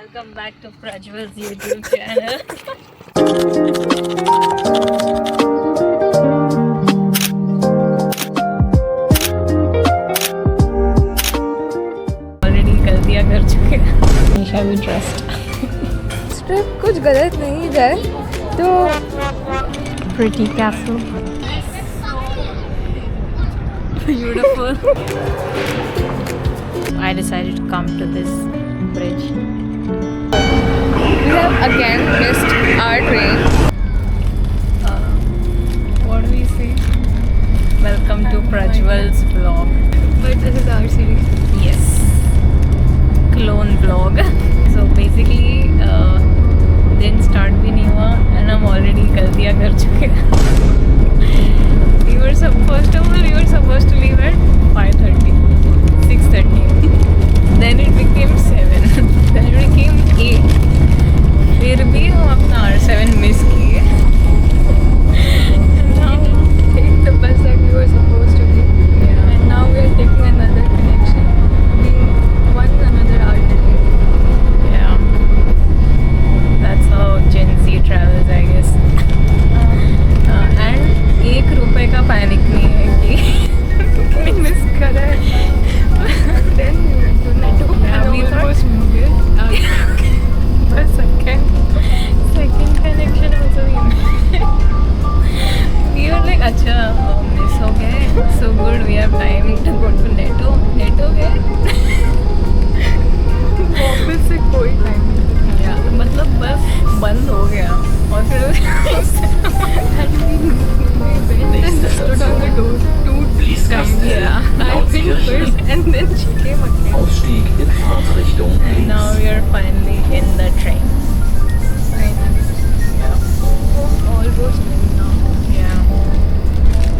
Welcome back to Prajwal's YouTube channel. Already गलतियाँ कर चुके हैं. Nisha we trust. ट्रिप कुछ गलत नहीं जाए तो Pretty castle. Beautiful. I decided to come to this bridge. we have again missed our train. What do we say? Welcome to Prajwal's vlog. But this is our series. Yes. Clone vlog. So basically, दिन start भी नहीं हुआ and हम already गलतियाँ कर चुके हैं. First of all, we were supposed to leave at 5:30, 6:30. Then it became 7. Then it became 8. फिर भी हम अपना R7 miss किए. And now Take the bus that we were supposed to take. yeah. And now we are taking another connection. Being another hour delayed. Yeah, that's how Gen Z travels, I guess. And ₹1 का panic नहीं है कि miss कर रहा है. Then we went to Netto. Yeah, we thought- was moved. But second connection also we were like अच्छा miss हो गए, so good, we have time to go to Netto गए. वापस से कोई टाइम नहीं. Yeah, मतलब बस बंद हो गया और फिर And we went and stood on the door 2 times. yeah. I went first and then she came again. Ausstieg in Fahrtrichtung And now links. we are finally in the train. Almost ready now. Yeah.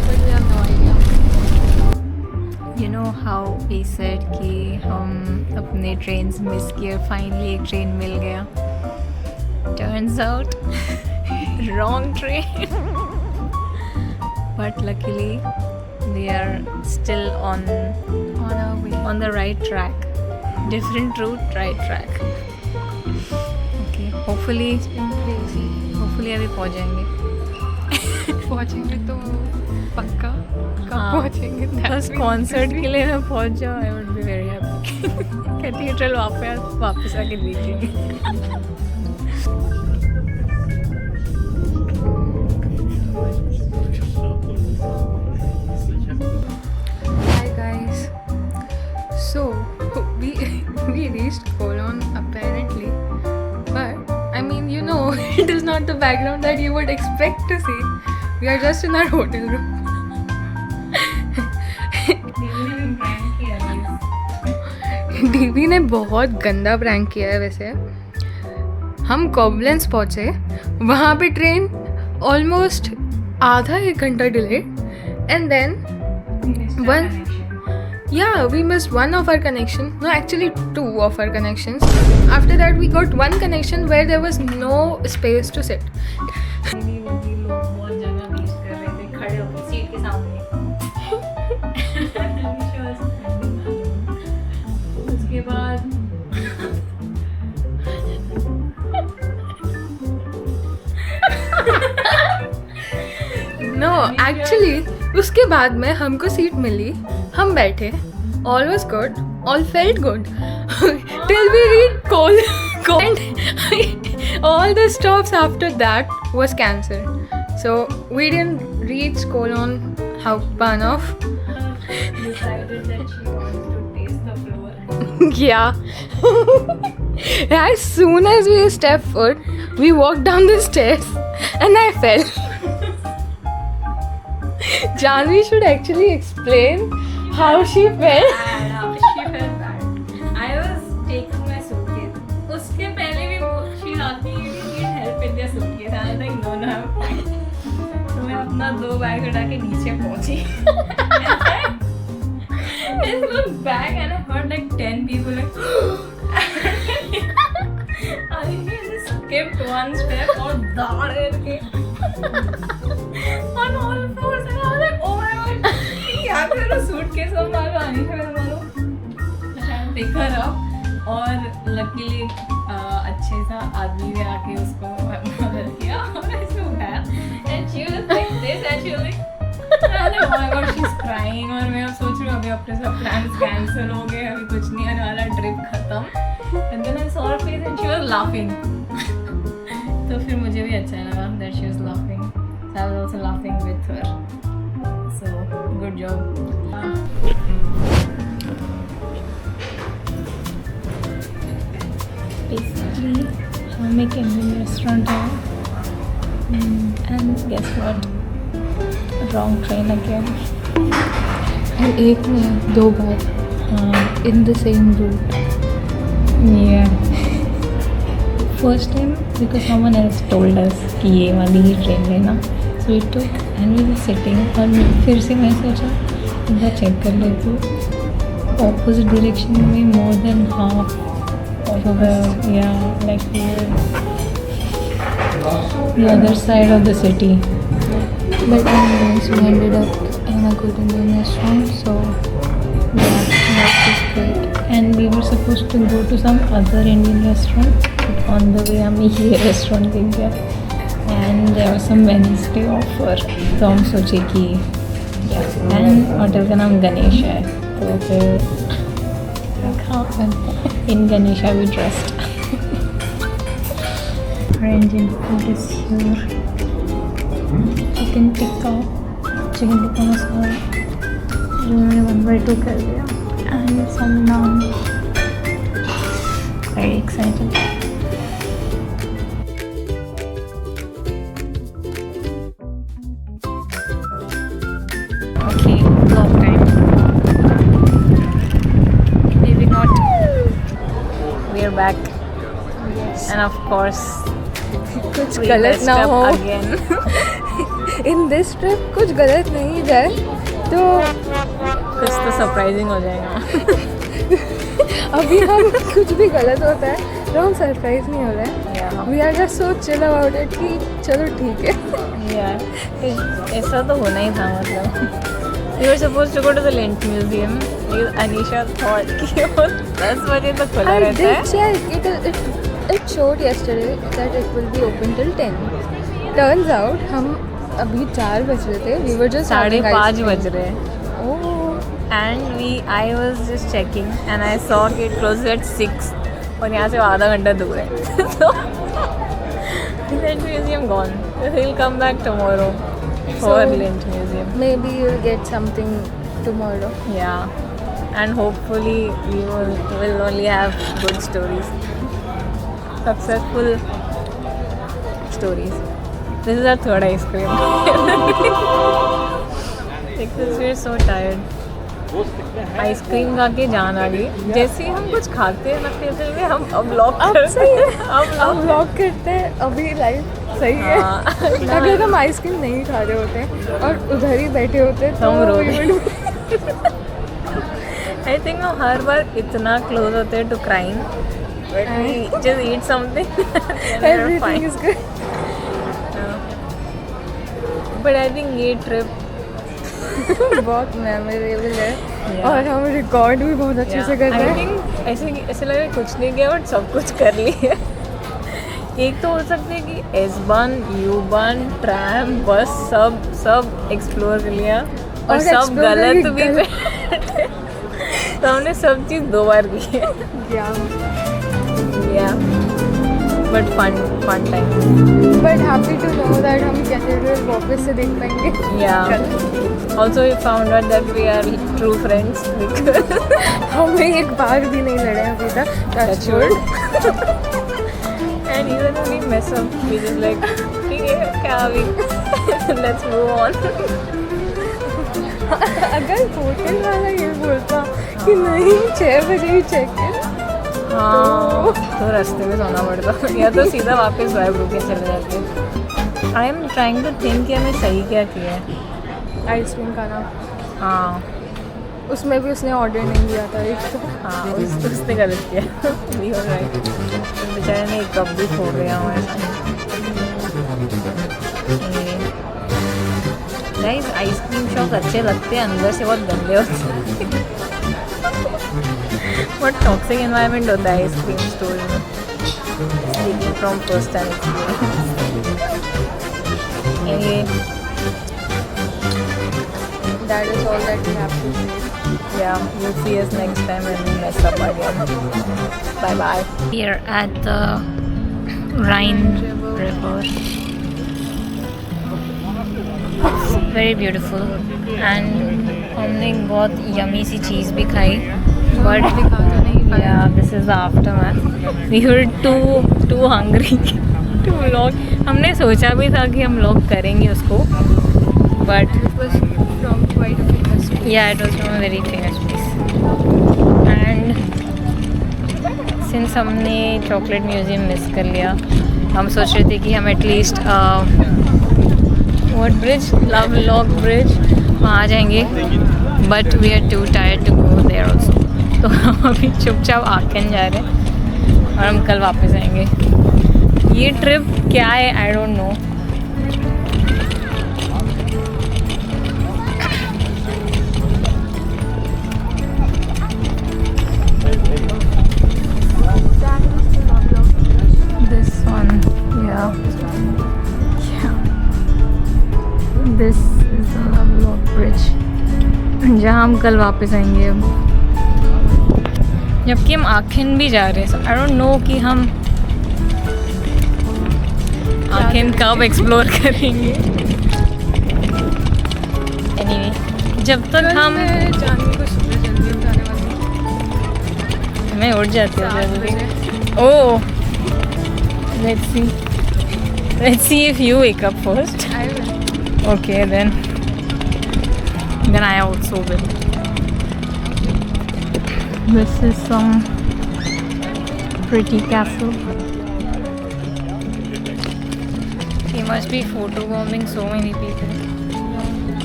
But we have no idea. You know how we said कि हम अपने trains miss किए, finally एक train मिल गया. Turns out wrong train. But luckily we are still on On our way. the right track. Different route, right track. Okay. Hopefully Crazy. अभी पहुंच जाएंगे. पहुंचेंगे तो पक्का कब हाँ. पहुंचेंगे बस कॉन्सर्ट के लिए मैं पहुंच जाऊँ, I would be very happy. Cathedral वापस आके देख लेंगे. Hi guys. So we reached Cologne apparently, but I mean it is not the background that you would expect to see. We are just in our hotel room. DB ने बहुत गंदा prank किया है वैसे. हम कॉबलेंस पहुँचे, वहाँ पे ट्रेन ऑलमोस्ट आधा 1 घंटा delay and then we missed one of our connection. No, actually 2 of our connections. After that we got one connection where there was no space to sit. बहुत जगह वेस्ट कर रहे थे खड़े होकर सीट के सामने. उसके बाद No, actually उसके बाद में हमको सीट मिली, हम बैठे, all was good, all felt good till we reached Cologne and all the stops after that was cancelled. So we didn't reach Cologne Hauptbahnhof. Decided that she wants to taste the floor. Yeah. As soon as we stepped foot, we walked down the stairs and I fell. Janvi should actually explain how she felt. She felt bad. I was taking my suitcase. उसके पहले भी she asked me, "You need help with your suitcase?" I was like, "No, I'm fine." तो मैं अपना 2 bag उठा के नीचे पहुंची. I looked back and I heard like 10 people like. I just skipped one step और दाड़ करके. On all fours and I was like, oh my god, क्या करो सूटकेस और मारो आने से मैं मारो. Pick her up और luckily आदमी ने आके उसको मदद किया और ऐसे उठाया and she was like this and she was like oh my God she is crying और मैं अब सोच रही हूँ अभी अपने सब प्लान्स कैंसिल हो गए, अभी कुछ नहीं होने वाला, ट्रिप खत्म। And then I saw her face and she was laughing. तो फिर मुझे भी अच्छा लगा that she was laughing, so I was also laughing with her, so good job. Basically, हम एक इंडियन रेस्टोरेंट है and guess what, wrong train again. और एक में 2 बार in the same route. First time because someone else told us कि ये वाली ही ट्रेन लेना, so we took and we were sitting. और फिर से मैं सोचा एक बार चेक कर लेती हूँ, ऑपोजिट डायरेक्शन में more than half of the like the other side of the city. But anyways, we ended up in a good Indian restaurant, so yeah, that was great. And we were supposed to go to some other Indian restaurant, but on the way हमें ये restaurant दिख गया and there was some Wednesday offer, तो हम सोचे कि and hotel का नाम गणेश है, तो फिर in Ganesha we trust. Our Indian food is here. Chicken tikka masala, जो मैंने 1/2 कर दिया, and some naan. Very excited. Okay, vlog time. Maybe not. We are back. Yes. And of course, कुछ we गलत messed ना up हो again. In this trip, कुछ गलत नहीं जाए तो कुछ तो सरप्राइजिंग हो जाएगा। अभी हम कुछ भी गलत होता है तो हम सरप्राइज नहीं हो रहे हैं। We are just so chill about it कि चलो ठीक है। यार ऐसा तो होना ही था, मतलब we were supposed to go to the Lent Museum. Anisha thought कि वो 10 बजे तक खुला I रहता did है। check. It showed yesterday that it will be open till 10. Turns out हम अभी 4 बज रहे थे. We were just having ice 5:30 cream. बज रहे हैं। Oh. And I was just checking and I saw कि it closes at 6 और यहाँ से आधा घंटा दूर है। So Lent Museum gone. He'll come back tomorrow for So, Lent Museum. Maybe you'll get something tomorrow. Yeah, and hopefully we will only have good stories, successful stories. This is our 3rd ice cream. Because we are so tired. Ice cream खा के जान आ गई। जैसे ही हम कुछ खाते हैं ना फिर हम अब व्लॉग करते हैं। अब व्लॉग करते हैं। अभी लाइफ सही है। अगर हम आइसक्रीम नहीं खा रहे होते और उधर ही बैठे होते तो हम रो we रहे। would- आई थिंक हम हर बार इतना क्लोज होते हैं to crime, but we just eat something everything is good. बट आई थिंक ये ट्रिप बहुत मेमोरेबल है और हम रिकॉर्ड भी बहुत अच्छे से कर रहे आई हैं। थिंक ऐसे लग रहा है कुछ नहीं किया बट सब कुछ कर लिया। एक तो हो सकता है कि S-Bahn, U-Bahn, ट्रैम, बस सब एक्सप्लोर कर लिया और सब explore गलत करके भी बैठे। तो हमने सब चीज़ 2 बार की है। या but fun time. But happy to know that हम कैथेड्रल वापस से देख पाएंगे। या also we found out that we are true friends because हमें एक बार भी नहीं लड़े अभी तक। Touch wood. And even when we mess up, we just like, ठीक है क्या अभी let's move on. अगर होटल वाला ये बोलता कि नहीं 6 बजे ही चेक इन, हाँ तो रास्ते में सोना पड़ता या तो सीधा वापस वाइब रुके चले जाते। I am trying to think कि हमें सही क्या किया है। आइसक्रीम खाना, हाँ उसमें भी उसने ऑर्डर नहीं दिया था एक तो। हाँ उसने गलत किया। वी हो राइट। बेचारे ने एक कप भी फोड़ दिया हमारे साथ। गाइस आइसक्रीम शॉप अच्छे लगते हैं, अंदर से बहुत गंदे होते हैं। बहुत टॉक्सिक एनवायरनमेंट होता है आइसक्रीम स्टोर में। from first time experience. Anyway, That is all that we have to do. yeah, you'll see us next time when we mess up again. Bye bye. We are at the Rhine River. Very beautiful. And हमने बहुत yummy सी चीज़ भी खाई. But yeah, this is the aftermath. We were too hungry to vlog. हमने सोचा भी था कि हम vlog करेंगे उसको. But It was from quite a famous place. yeah, it was from a very famous place. And since हमने chocolate museum miss कर लिया, हम सोच रहे थे कि हम at least what bridge, love lock bridge, वहाँ आ जाएंगे. But we are too tired to go there also. तो हम अभी चुपचाप आकन जा रहे हैं और हम कल वापस आएंगे. ये ट्रिप क्या है I don't know. This one, yeah. This is the Lovelock Bridge, जहाँ हम कल वापस आएंगे. अब जबकि हम आखिन भी जा रहे हैं. आई डोंट नो कि हम आखिन कब एक्सप्लोर करेंगे. एनीवे, जब तक हम जानवी को सुबह जल्दी उठाने वाली. मैं उठ जाती हूँ 7 जल्दी. बजे. Oh, let's see if you wake up first. I will. Okay, then I also will. This is some pretty castle. He must be photobombing so many people,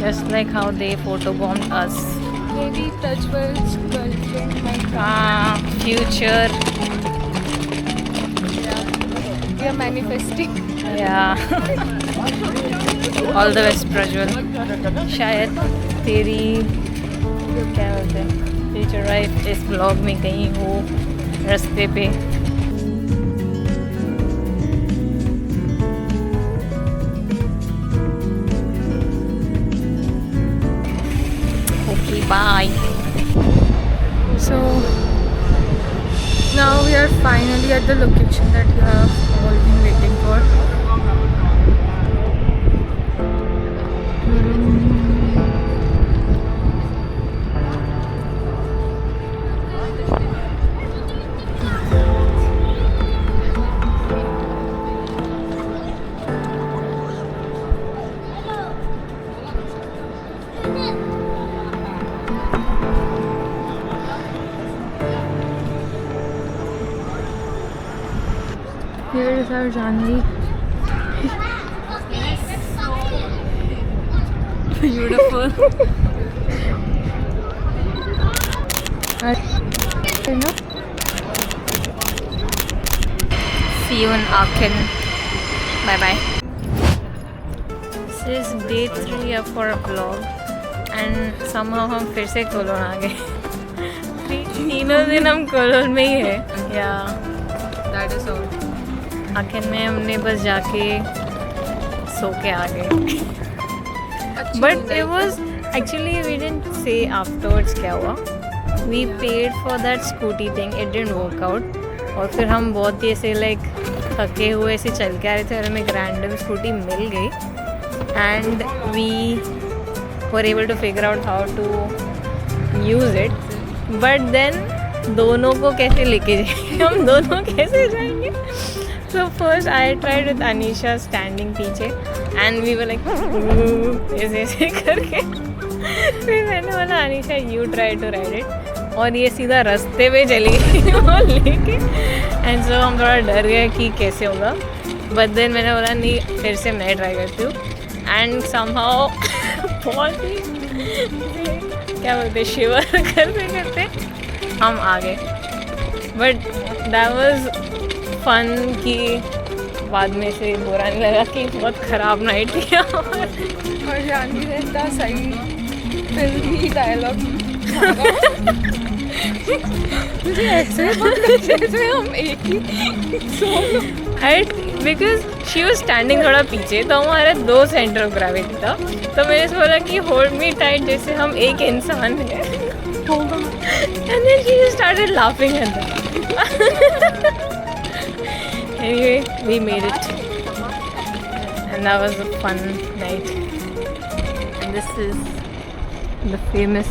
just like how they photobombed us. Maybe Tajwal's girlfriend might come. Ah, future. We are manifesting. Yeah. All the best, Prajwal. शायद तेरी क्या बोलते हैं future wife इस blog में कहीं हो रास्ते पे. Okay, bye. So now we are finally at the location that you have all been waiting for. Here is our Janvi. Beautiful. You know? See you in Aachen. Bye bye. This is day 3 of our vlog and somehow हम फिर से colon आ गए. तीनों दिन हम colon में ही है. Yeah. That is all. आखिर में हमने बस जाके सो के आ गए. अच्छी बट नींद it I was actually we didn't say afterwards क्या हुआ. We paid for that scooty thing, it didn't work out. और फिर हम बहुत ही ऐसे लाइक थके हुए ऐसे चल के आ रहे थे और हमें एक रैंडम स्कूटी मिल गई and we were able to figure out how to use it. But then दोनों को कैसे लेके जाएंगे, हम दोनों कैसे जाएंगे. So first I tried with Anisha standing पीछे and we were like ऐसे करके. फिर मैंने बोला Anisha you try to ride it और ये सीधा रास्ते पे चली गई वो लेके. एंड सो हम थोड़ा डर गए कि कैसे होगा. बट देन मैंने बोला नहीं फिर से मैं ट्राई करती हूँ एंड समहाउ बहुत ही क्या बोलते शिवर करते करते हम आ गए. बट दैट वाज फन कि बाद में से बुरा नहीं लगा कि बहुत ख़राब नाइट थी. और जानवी रहता सही फिल्मी डायलॉग मुझे ऐसे जैसे हम एक ही बिकॉज शी वॉज स्टैंडिंग थोड़ा पीछे, तो हमारे 2 सेंटर ऑफ ग्रेविटी था, तो मैंने बोला कि होल्ड मी टाइट, जैसे हम एक इंसान हैं। And then she started laughing at that. Anyway we made it and that was a fun night and this is the famous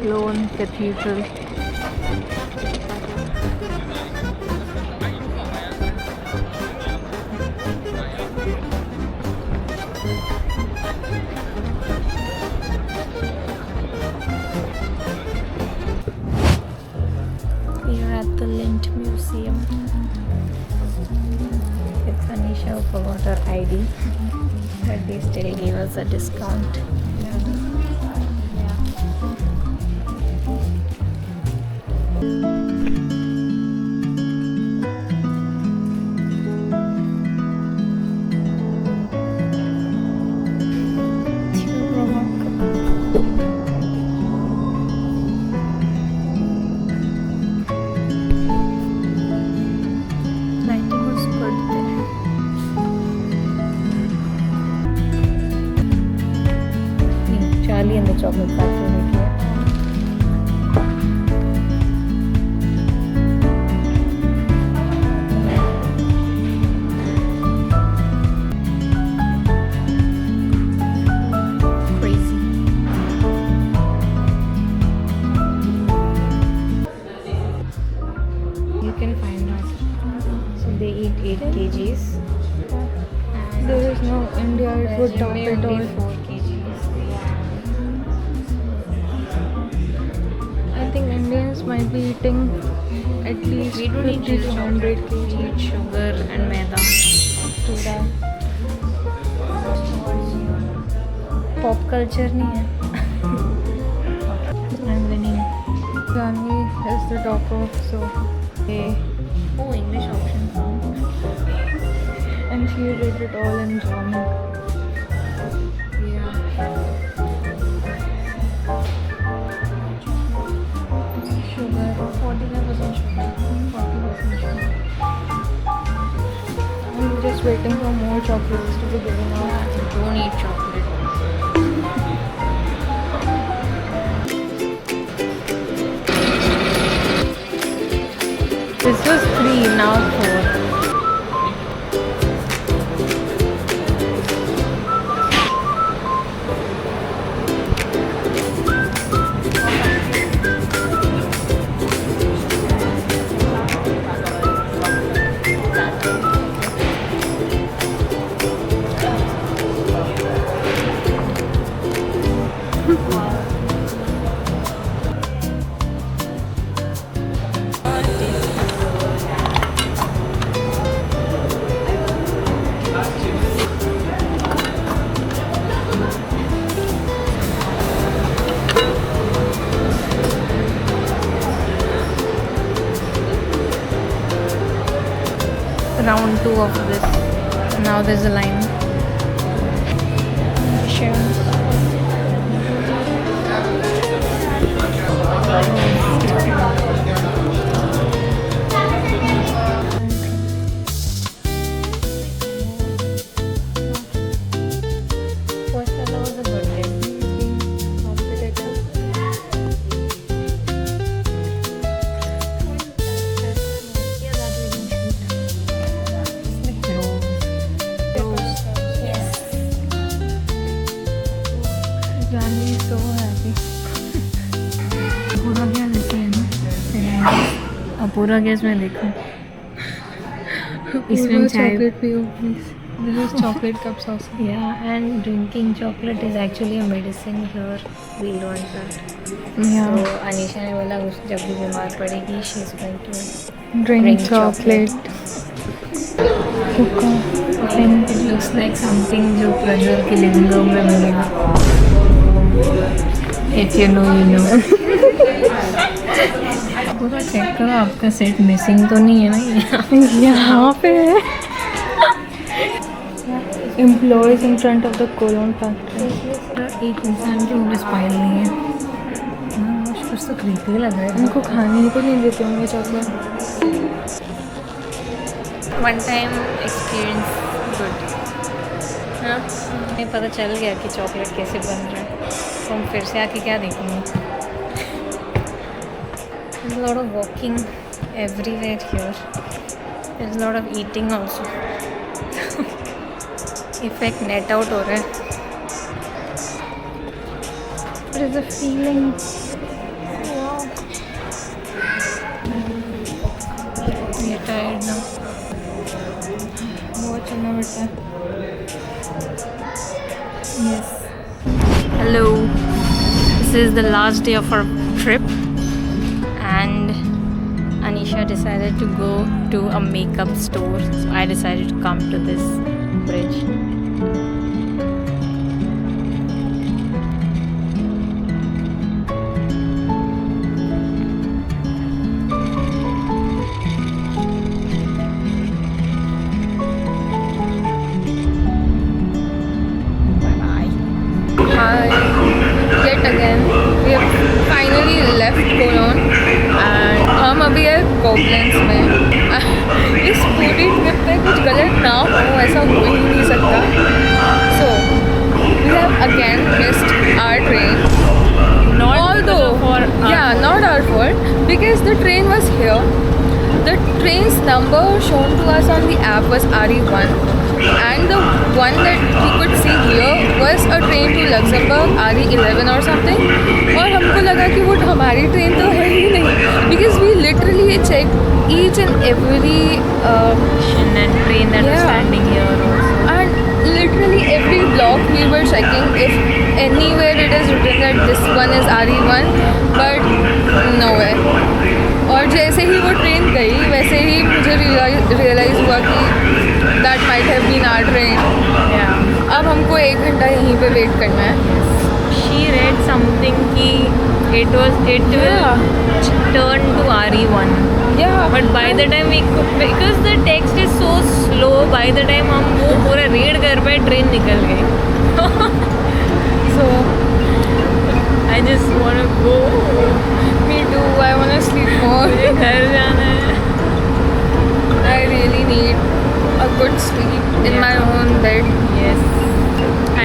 Cologne Cathedral. We are at the Lindt Museum. It's Anisha who forgot her ID, but they still gave us a discount. Charlie and the Chocolate Factory में किया। Crazy. You can find out. So they eat 8 kgs. there is no India, it would top it all. 4 kgs. I think Indians might be eating at least We don't eat 50 to 100 We kg. eat sugar and maida. To that. Pop culture नहीं है. I'm winning. Janvi is the topper, so Oh, English option. and she did it all in German. Yeah. Sugar, 45% sugar, 40% sugar. I'm just waiting for more chocolates to be given out. Don't eat chocolate. This was 3, now 4. Round 2 of this. Now there's a line. Sure. First that was a good day. Janvi is so happy. पूरा gas ऐसे है ना, अब पूरा gas में देखो इसमें चाय chocolate piyo, please. This is chocolate cup sauce. yeah and drinking chocolate is actually a medicine here we learned that Yeah. so Anisha ने बोला उस जब भी बीमार पड़ेगी she is going to Drink Drink chocolate. and it looks like something जो प्रज्वल के living room में मिलेगा if you know you know पूरा चेक करो आपका सेट मिसिंग तो नहीं है ना यहाँ पे है. Employees in front of the Cologne factory. एक इंसान के मुझे स्पाइल नहीं है कुछ तो क्रीपी लग रहा है उनको खाने को नहीं देते होंगे chocolate. One time experience good. हाँ हमें पता चल गया कि चॉकलेट कैसे बन रहा है, तो हम फिर से आके क्या देखेंगे। There's a lot of walking everywhere here. There's a lot of eating also. Effect net out हो रहा है। What is the feeling? Wow. ये tired now. बहुत चलना पड़ता है। Yes. Hello. This is the last day of our trip, and Anisha decided to go to a makeup store, so I decided to come to this bridge. Hi, yet again we have finally left Cologne and हम अभी है कोबलेंस में। इस पूरी trip पे कुछ गलत ना हो ऐसा हो ही नहीं सकता। So we have again missed our train. Not our fault because the train was here. The train's number shown to us on the app was RE1, and the one that we could see here was a train to Luxembourg, RE11 or something. और हमको लगा कि वो हमारी train तो है ही नहीं, because we literally checked each and every And train that was standing here also. and literally every block we were checking if anywhere it is written that this one is RE1, but nowhere. और जैसे ही वो train गई वैसे ही मुझे realise हुआ कि that might have been our train. Yeah. अब हमको 1 घंटा यहीं पे वेट करना है। She read something कि it will turn to RE1. Yeah, But by the time we could, because the text is so slow, by the time हम वो पूरा रीड कर पाए ट्रेन निकल गई। so I just want to go. me too. I wanna sleep more. मुझे घर जाना है। I really need a good sleep in my own bed. Yes.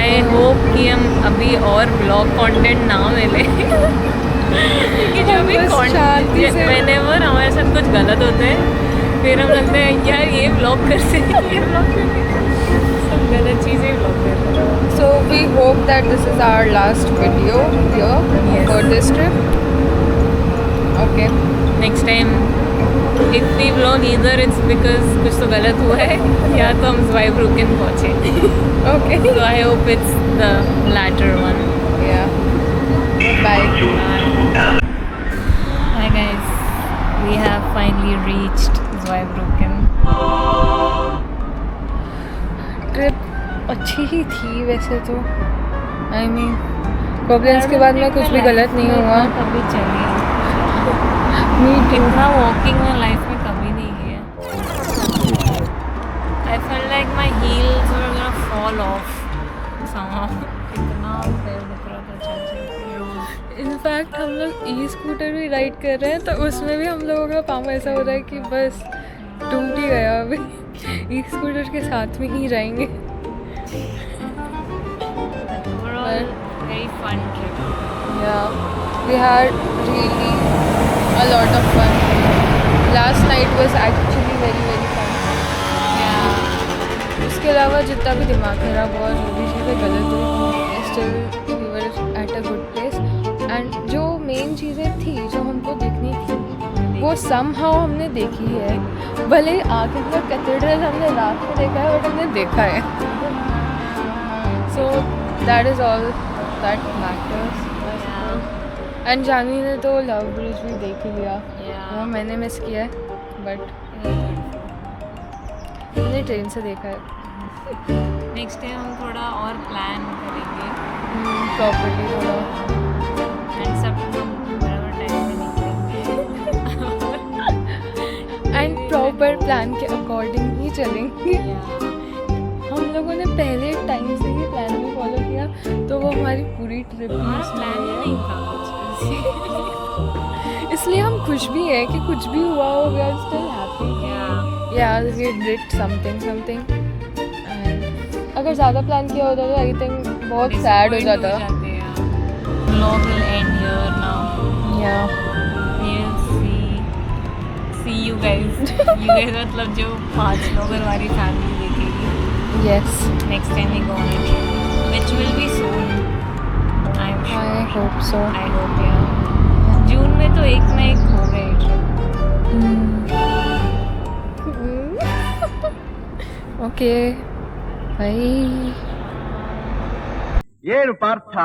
I hope कि हम अभी और ब्लॉग कंटेंट ना मिले। क्योंकि जब भी बस शांति से- whenever हमारे साथ कुछ गलत होता है फिर हम लगते हैं यार ये ब्लॉग करते हैं, ये ब्लॉग करते हैं, सब गलत चीज़ें ब्लॉग करते हैं। So we hope that this is our last video here Yes. for this trip. Okay. Next time if we blog इधर इट्स बिकॉज कुछ तो गलत हुआ है या तो हम ज़्वाइब्रुकेन पहुँचे। Okay. So I hope it's the latter one. Yeah. Bye. Hi guys, we have finally reached Zweibrücken. Trip अच्छी ही थी वैसे तो। I mean, कोबलेंस के बाद में कुछ भी गलत नहीं हुआ। कभी चली Me too. इतना वॉकिंग में लाइफ में कभी नहीं किया। I felt like my heels were gonna fall off somehow. इतना पैर दुख रहा था चल के रोज। इनफैक्ट हम लोग ई स्कूटर भी राइड कर रहे हैं तो उसमें भी हम लोगों का पाँव ऐसा हो रहा है कि बस टूट ही गया अभी। ई स्कूटर के साथ में ही जाएंगे। Overall, very fun trip. Yeah, we had really a lot of fun. Last night was actually very fun. Yeah. उसके अलावा जितना भी दिमाग खराब हुआ जो भी चीज़ें गलत हुई still we were at a good place and जो मेन चीज़ें थी जो हमको देखनी थी वो समहाउ हमने देखी है। भले आगे का कैथेड्रल हमने रात में देखा है बट हमने देखा है। So that is all that matters. And Janvi ने तो लव ब्रिज भी देख ही लिया। वो मैंने मिस किया है बट मैंने ट्रेन से देखा है नेक्स्ट टाइम हम थोड़ा और प्लान करेंगे प्रॉपर्ली थोड़ा। एंड सब हम बराबर टाइम पे निकलेंगे। एंड प्रॉपर प्लान के अकॉर्डिंग ही चलेंगे। हम लोगों ने पहले टाइम से ही प्लान भी फॉलो किया तो वो हमारी पूरी ट्रिप हमारा प्लान ही नहीं था कुछ। इसलिए हम खुश भी हैं कि कुछ भी हुआ हो, we are still happy. Yeah, we did something. And अगर ज़्यादा प्लान किया होता तो आई थिंक बहुत सैड हो जाता। Vlog will end here now. Yeah. We'll see you guys. You guys मतलब जो 5 लोग हमारी फैमिली देखेगी। Yes. Next time we go on a trip, which will be soon. I'm I sure. hope so. I hope yeah. जून में तो एक ना एक हो गए ट्रिप। Okay. Bye. ಏನು ಪಾರ್ಥ